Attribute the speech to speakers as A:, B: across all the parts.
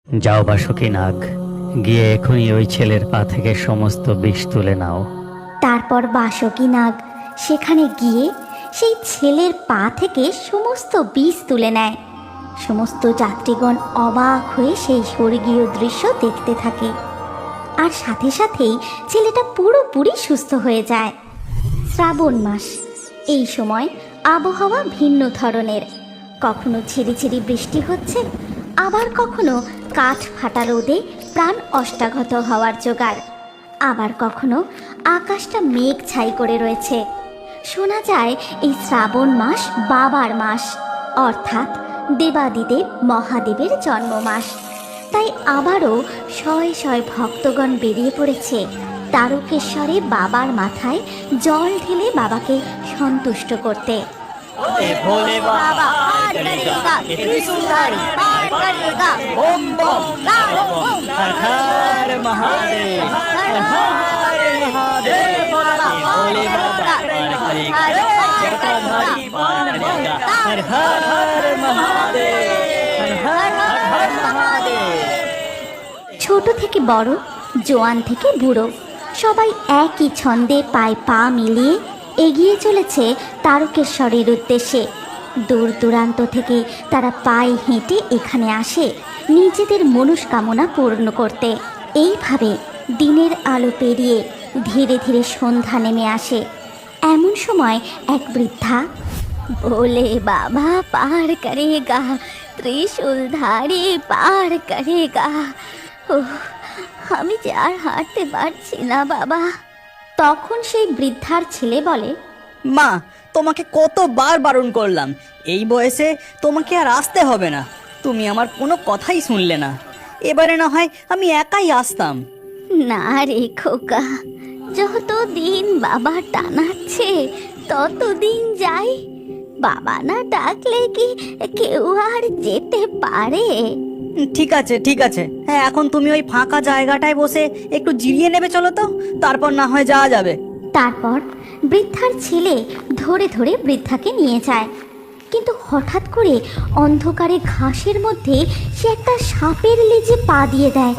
A: যাও বাসুকি নাগ, গিয়ে এখনই ওই ছেলের পা থেকে সমস্ত বিষ তুলে নাও।
B: তারপর বাসুকি নাগ সেখানে গিয়ে সেই ছেলের পা থেকে সমস্ত বিষ তুলে নেয়। সমস্ত যাত্রীগণ অবাক হয়ে সেই স্বর্গীয় দৃশ্য দেখতে থাকে, আর সাথে সাথেই ছেলেটা পুরোপুরি সুস্থ হয়ে যায়। শ্রাবণ মাস, এই সময় আবহাওয়া ভিন্ন ধরনের। কখনো ঝিরিঝিরি বৃষ্টি হচ্ছে, আবার কখনো কাঠ ফাটা রোদে প্রাণ অষ্টাঘাত হওয়ার জোগাড়, আবার কখনো আকাশটা মেঘ ছাই করে রয়েছে। শোনা যায় এই শ্রাবণ মাস বাবার মাস, অর্থাৎ দেবাদিদেব মহাদেবের জন্ম মাস। তাই আবারও শয়ে শয়ে ভক্তগণ বেরিয়ে পড়েছে তারকেশ্বরে বাবার মাথায় জল ঢেলে বাবাকে সন্তুষ্ট করতে।
C: भोले बाबा पार करेगा, त्रिशूलधारी पार करेगा, ओम बम हर हर महादेव, हर हर महादेव, भोले बाबा पार करेगा, जटाधारी पार करेगा, हर हर महादेव, हर हर महादेव।
B: ছোট থেকে বড়, জোয়ান থেকে বুড়ো, সবাই একই ছন্দে পায়ে পা মিলিয়ে এগিয়ে চলেছে তারকেশ্বরের উদ্দেশ্যে। দূর দূরান্ত থেকে তারা পায়ে হেঁটে এখানে আসে নিজেদের মনস্কামনা পূর্ণ করতে। এইভাবে দিনের আলো পেরিয়ে ধীরে ধীরে সন্ধ্যা নেমে আসে। এমন সময় এক বৃদ্ধা, ভোলে বাবা পার করেগা, ত্রিশূলধারী পার করেগা, আমি যে আর হাঁটতে পারছি না বাবা। তখন সেই বৃদ্ধার ছেলে বলে,
D: মা, তোমাকে কতবার বারণ করলাম, এই বয়সে তোমাকে আর আসতে হবে না। তুমি আমার কোনো কথাই শুনলে না। এবারে না হয় আমি একাই আসতাম।
B: না রে খোকা, যতদিন বাবা টানাচ্ছে ততদিন যাই। বাবা না ডাকলে কি কেউ আর যেতে পারে?
D: ঠিক আছে ঠিক আছে, হ্যাঁ, এখন তুমি ওই ফাঁকা জায়গাটায় বসে একটু জিরিয়ে নেবে, চলো তো, তারপর না হয় যাওয়া যাবে।
B: তারপর বৃদ্ধার ছেলে ধরে ধরে বৃদ্ধাকে নিয়ে যায়, কিন্তু হঠাৎ করে অন্ধকারে ঘাসের মধ্যে সে একটা সাপের লেজে পা দিয়ে দেয়,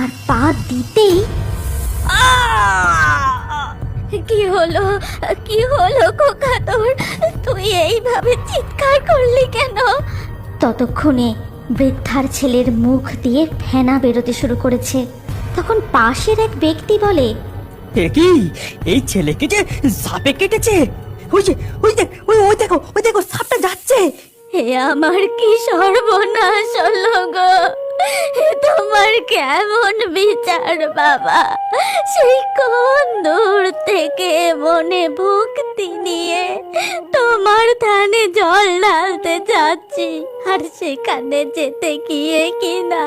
B: আর পা দিতেই কি হলো, কি হলো খোকা তোর? তুই এইভাবে চিৎকার করলি কেন? ততক্ষণে বৃদ্ধার ছেলের মুখ দিয়ে ফেনা বেরোতে শুরু করেছে। তখন পাশের এক ব্যক্তি বলে,
D: কি, এই ছেলেকে যে সাপে কেটেছে? ওই যে ওই দেখ, ওই দেখো, ওই দেখো, সাপটা যাচ্ছে।
B: হে আমার কি সর্বনাশ হলো গো! তোমার কেমন বিচার বাবা! সেই কোন দূর থেকে মনে ভক্তি নিয়ে তোমার ধানে জল ঢালতে যাচ্ছি, আর সেখানে যেতে গিয়ে কিনা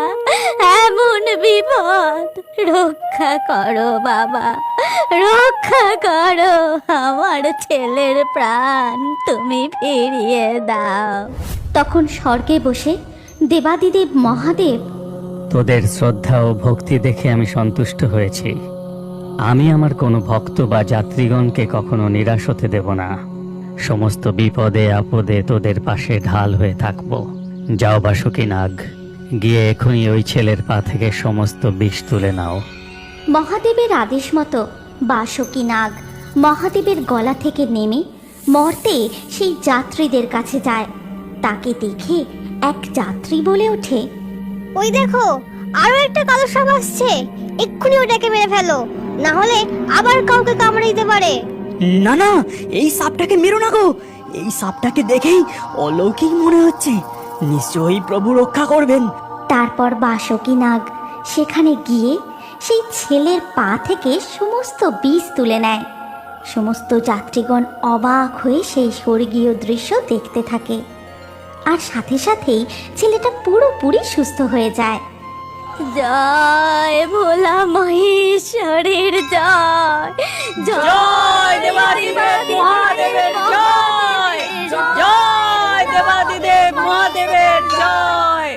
B: এমন বিপদ! রক্ষা করো বাবা, রক্ষা করো, আমার ছেলের প্রাণ তুমি ফিরিয়ে দাও। তখন স্বর্গে বসে দেবাদিদেব মহাদেব,
A: তোদের শ্রদ্ধা ও ভক্তি দেখে আমি সন্তুষ্ট হয়েছি। আমি আমার কোনো ভক্ত বা যাত্রীগণকে কখনো নিরাশ হতে দেব না। সমস্ত বিপদে আপদে তোদের পাশে ঢাল হয়ে থাকব। যাও বাসুকি নাগ, গিয়ে এখনই ওই ছেলের পা থেকে সমস্ত বিষ তুলে নাও।
B: মহাদেবের আদেশ মতো বাসুকি নাগ মহাদেবের গলা থেকে নেমে মর্তে সেই যাত্রীদের কাছে যায়। তাকে দেখে এক যাত্রী বলে ওঠে,
E: ওই দেখো, আরো একটা কালো সাপ আসছে, এক্ষুনি ওটাকে মেরে ফেলো, না হলে আবার কাউকে কামড়ে দিতে পারে।
D: না না, এই সাপটাকে মেরো না গো, এই সাপটাকে দেখেই অলৌকিক মনে হচ্ছে, নিশ্চয়ই প্রভু রক্ষা করবেন।
B: তারপর বাসুকি নাগ সেখানে গিয়ে সেই ছেলের পা থেকে সমস্ত বিষ তুলে নেয়। সমস্ত যাত্রীগণ অবাক হয়ে সেই স্বর্গীয় দৃশ্য দেখতে থাকে, আর সাথে সাথেই ছেলেটা পুরোপুরি সুস্থ হয়ে যায়। জয় ভোলা মহেশ্বরের জয়,
D: জয় দেবাদিদেব মহাদেবের জয়, জয় দেবাদিদেব মহাদেবের জয়।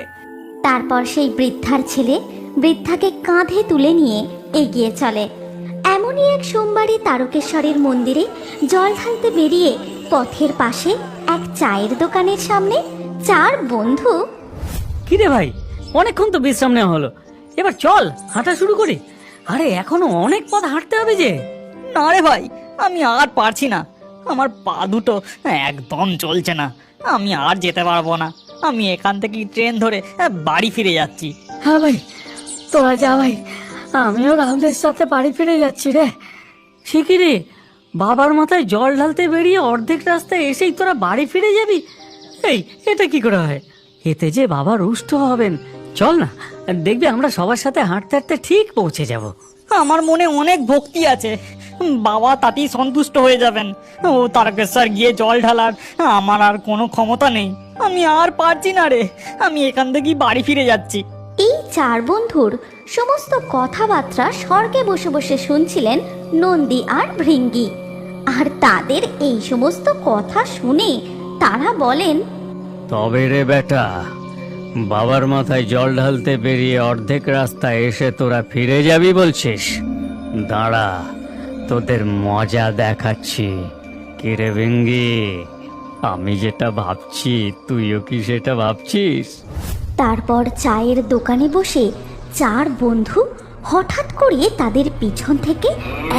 B: তারপর সেই বৃদ্ধার ছেলে বৃদ্ধাকে কাঁধে তুলে নিয়ে এগিয়ে চলে। এমনই এক সোমবারে তারকেশ্বরের মন্দিরে জল ঢালতে বেরিয়ে পথের পাশে এক চায়ের দোকানের সামনে চার বন্ধু,
D: কি রে ভাই,
C: অনেকক্ষণ তো বিশ্রাম নেওয়া হলো, এবার চল হাঁটা শুরু করি। আরে এখনো অনেক পথ হাঁটতে হবে যে।
D: না রে ভাই, আমি আর পারছি না, আমার পা দুটো একদম চলছে না, আমি আর যেতে পারবো না। আমি এখান থেকে ট্রেন ধরে বাড়ি ফিরে যাচ্ছি।
C: হ্যাঁ ভাই, তোরা যা ভাই, আমিও রাহুলের সাথে বাড়ি ফিরে যাচ্ছি রে। ঠিকই রে, বাবার মাথায় জল ঢালতে বেরিয়ে অর্ধেক রাস্তায় এসেই তোরা বাড়ি ফিরে যাবি? এই, এটা কি করে হয়? এতে যে বাবা রুষ্ট হবেন। চল না, দেখবি আমরা সবার সাথে হাঁটতে হাঁটতে ঠিক পৌঁছে যাব।
D: আমার মনে অনেক ভক্তি আছে, বাবা তাতেই সন্তুষ্ট হয়ে যাবেন। ও তারকেশ্বর গিয়ে জল ঢালার আমার আর কোনো ক্ষমতা নেই, আমি আর পারছি না রে, আমি এখান থেকেই বাড়ি ফিরে যাচ্ছি।
B: এই চার বন্ধুর সমস্ত কথাবার্তা স্বর্গে বসে বসে শুনছিলেন নন্দী আর ভৃঙ্গি। আর তাদের এই সমস্ত কথা শুনে তারা বলেন,
A: তবে রে বেটা, বাবার মাথায় জল ঢালতে বেরিয়ে অর্ধেক রাস্তায় এসে তোরা ফিরে যাবি বলছিস? দাঁড়া, তোদের মজা দেখাচ্ছি। কিরে ভেঙ্গি, আমি যেটা ভাবছি তুইও কি সেটা ভাবছিস?
B: তারপর চায়ের দোকানে বসে চার বন্ধু হঠাৎ করে তাদের পিছন থেকে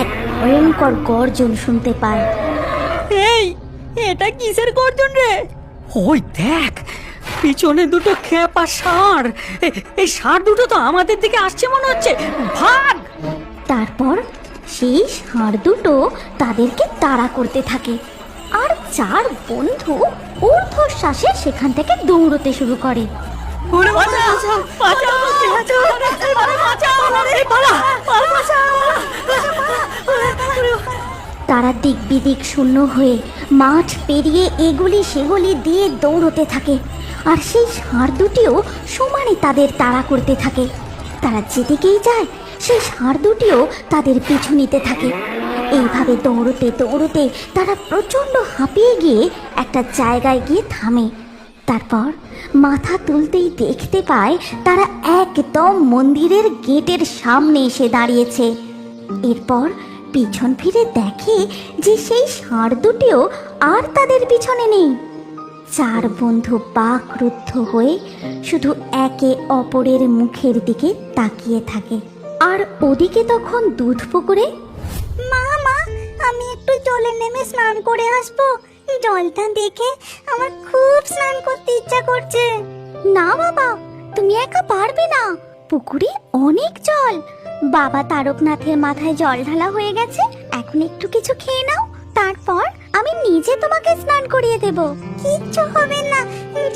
B: এক ভয়ঙ্কর গর্জন শুনতে পায়।
D: এই, এটা কিসের গর্জন রে?
C: ওই দেখ, পিছনে দুটো খেপা ষাঁড়। এই ষাঁড় দুটো তো আমাদের দিকে আসছে মনে হচ্ছে, ভাগ!
B: তারপর সেই ষাঁড় দুটো তাদেরকে তাড়া করতে থাকে, আর চার বন্ধু ঊর্ধ্বশ্বাসে সেখান থেকে দৌড়তে শুরু করে।
C: ওরে বাঁচাও, বাঁচাও, বাঁচাও, বাঁচাও, এই পালা,
B: তারা দিক বিদিক শূন্য হয়ে মাঠ পেরিয়ে এগুলি সেগুলি দিয়ে দৌড়তে থাকে, আর সেই ষাঁড় দুটিও সমানে তাদের তাড়া করতে থাকে। তারা যেদিকেই যায় সেই ষাঁড় দুটিও তাদের পিছু নিতে থাকে। এইভাবে দৌড়তে দৌড়তে তারা প্রচণ্ড হাঁপিয়ে গিয়ে একটা জায়গায় গিয়ে থামে। তারপর মাথা তুলতেই দেখতে পায় তারা একদম মন্দিরের গেটের সামনে এসে দাঁড়িয়েছে। এরপর পিছন ফিরে দেখে যে সেই ষাঁড় দুটিও আর তাদের পিছনে নেই। চার বন্ধু বাকরুদ্ধ হয়ে শুধু একে অপরের মুখের দিকে তাকিয়ে থাকে। আর ওদিকে তখন দুধ পুকুরে,
E: মা মা, আমি একটু জলে নেমে স্নান করে আসবো, জলটা দেখে আমার খুব স্নান করতে ইচ্ছা করছে।
B: না বাবা, তুমি একা পারবে না, পুকুরে অনেক জল। বাবা তারকনাথের মাথায় জল ঢালা হয়ে গেছে, এখন একটু কিছু খেয়ে নাও, তারপর আমি নিজে তোমাকে স্নান করিয়ে দেব।
E: কিচ্ছু হবে না,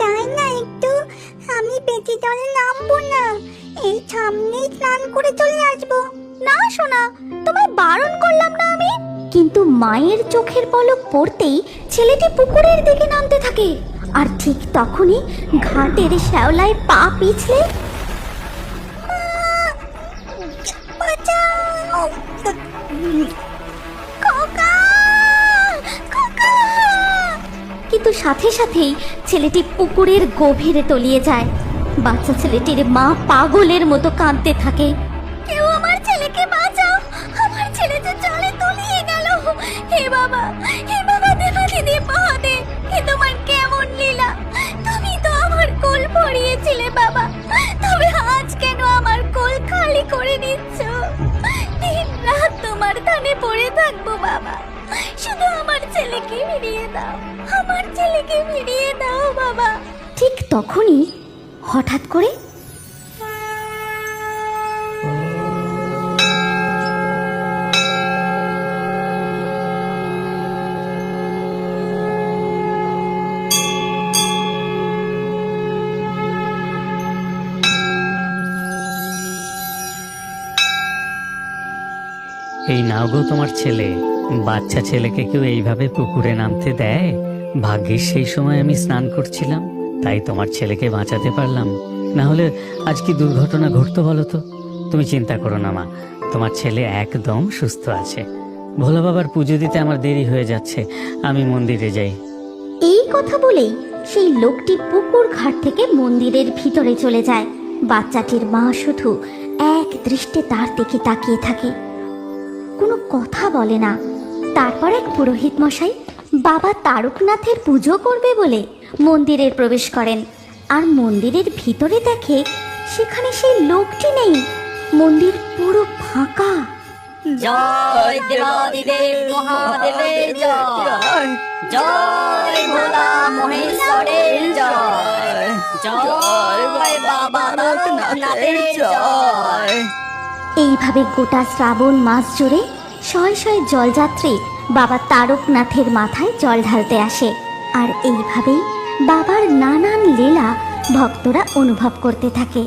E: যাই না একটু, আমি বেশি জলে নামবো না, এই সামনেই স্নান করে চলে আসবো।
B: না সোনা, তোমায় বারণ করলাম না আমি। কিন্তু মায়ের চোখের পলক পড়তেই ছেলেটি পুকুরের দিকে নামতে থাকে, আর ঠিক তখনই ঘাটের শ্যাওলায় পা পিছলে
E: বাঁচাও! খোকা! খোকা!
B: কিন্তু সাথে সাথেই ছেলেটি পুকুরের গভীরে তলিয়ে যায়। বাচ্চা ছেলেটির মা পাগলের মতো কাঁদতে থাকে। কেউ আমার ছেলেকে বাঁচাও, আমার ছেলে যে জলে তলিয়ে গেল। হে বাবা, হে বাবা, দেবাদিদেব মহাদেব, এ তোমার কেমন লীলা? তুমি তো আমার কোল ভরিয়েছিলে বাবা, তবে আজ কেন আমার কোল খালি করে নিচ্ছ? দিন রাত তোমার ধানে পড়ে থাকবো বাবা, শুধু আমার ছেলেকে ফিরিয়ে দাও, আমার ছেলেকে ফিরিয়ে দাও বাবা। ঠিক তখনই হঠাৎ করে
A: এই নাও গো তোমার ছেলে। বাচ্চা ছেলেকে কেউ এইভাবে পুকুরে নামতে দেয়? ভাগ্যিস সেই সময় আমি স্নান করছিলাম, তাই তোমার ছেলেকে বাঁচাতে পারলাম, না হলে আজ কি দুর্ঘটনা ঘটতো বলো তো? তুমি চিন্তা করো না মা, তোমার ছেলে একদম সুস্থ আছে। ভোলা বাবার পুজো দিতে আমার দেরি হয়ে যাচ্ছে, আমি মন্দিরে যাই।
B: এই কথা বলেই সেই লোকটি পুকুর ঘাট থেকে মন্দিরের ভিতরে চলে যায়। বাচ্চাটির মা শুধু এক দৃষ্টে তার দিকে তাকিয়ে থাকে, কোনো কথা বলে না। তারপর এক পুরোহিত মশাই বাবা তারকনাথের পুজো করবে বলে মন্দিরে প্রবেশ করেন, আর মন্দিরের ভিতরে দেখে সেখানে সেই লোকটি নেই। মন্দির পুরো ফাঁকা।
C: জয় দেবাদিদেব মহাদেবের জয়, জয় ভোলা মহেশ্বরের জয়, জয় বাবা লোকনাথের জয়।
B: এইভাবে গোটা শ্রাবণ মাস জুড়ে শয়ে শয়ে জলযাত্রী বাবা তারকনাথের মাথায় জল ঢালতে আসে। আর এইভাবেই বাবার নানান লীলা ভক্তরা অনুভব করতে থাকে।